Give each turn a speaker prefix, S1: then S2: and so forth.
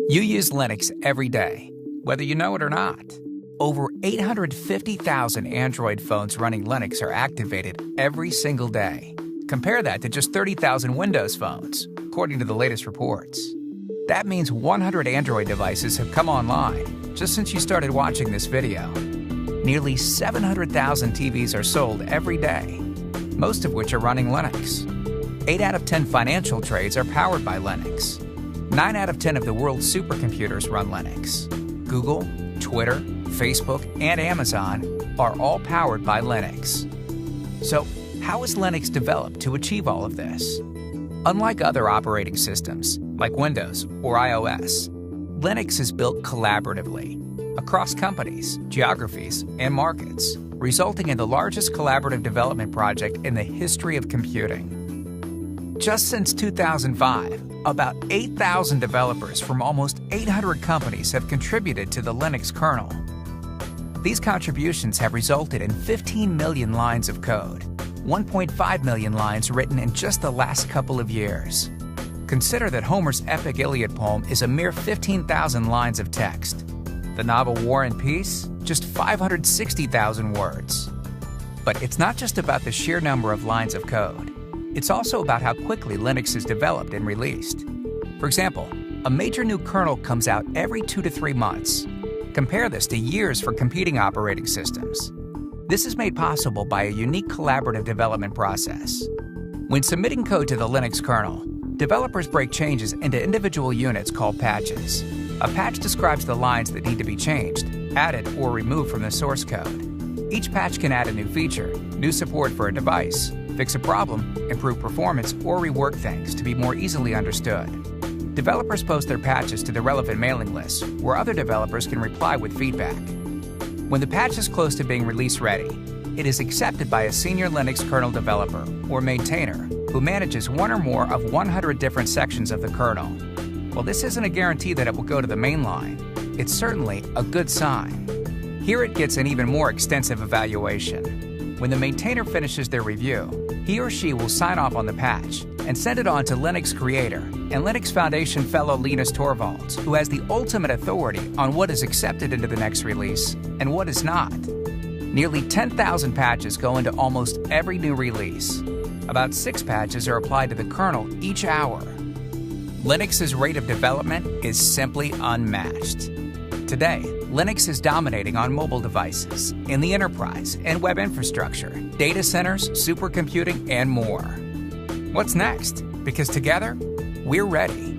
S1: You use Linux every day, whether you know it or not. Over 850,000 Android phones running Linux are activated every single day. Compare that to just 30,000 Windows phones, according to the latest reports. That means 100 Android devices have come online just since you started watching this video. Nearly 700,000 TVs are sold every day, most of which are running Linux. 8 out of 10 financial trades are powered by Linux. 9 out of 10 of the world's supercomputers run Linux. Google, Twitter, Facebook, and Amazon are all powered by Linux. So, how is Linux developed to achieve all of this? Unlike other operating systems, like Windows or iOS, Linux is built collaboratively across companies, geographies, and markets, resulting in the largest collaborative development project in the history of computing. Just since 2005, about 8,000 developers from almost 800 companies have contributed to the Linux kernel. These contributions have resulted in 15 million lines of code, 1.5 million lines written in just the last couple of years. Consider that Homer's epic Iliad poem is a mere 15,000 lines of text. The novel War and Peace, just 560,000 words. But it's not just about the sheer number of lines of code. It's also about how quickly Linux is developed and released. For example, a major new kernel comes out every 2 to 3 months. Compare this to years for competing operating systems. This is made possible by a unique collaborative development process. When submitting code to the Linux kernel, developers break changes into individual units called patches. A patch describes the lines that need to be changed, added, or removed from the source code. Each patch can add a new feature, new support for a device, fix a problem, improve performance, or rework things to be more easily understood. Developers post their patches to the relevant mailing lists, where other developers can reply with feedback. When the patch is close to being release ready, it is accepted by a senior Linux kernel developer, or maintainer, who manages one or more of 100 different sections of the kernel. While this isn't a guarantee that it will go to the main line, it's certainly a good sign. Here it gets an even more extensive evaluation. When the maintainer finishes their review, he or she will sign off on the patch and send it on to Linux creator and Linux Foundation fellow Linus Torvalds, who has the ultimate authority on what is accepted into the next release and what is not. Nearly 10,000 patches go into almost every new release. About 6 patches are applied to the kernel each hour. Linux's rate of development is simply unmatched. Today, Linux is dominating on mobile devices, in the enterprise and web infrastructure, data centers, supercomputing, and more. What's next? Because together, we're ready.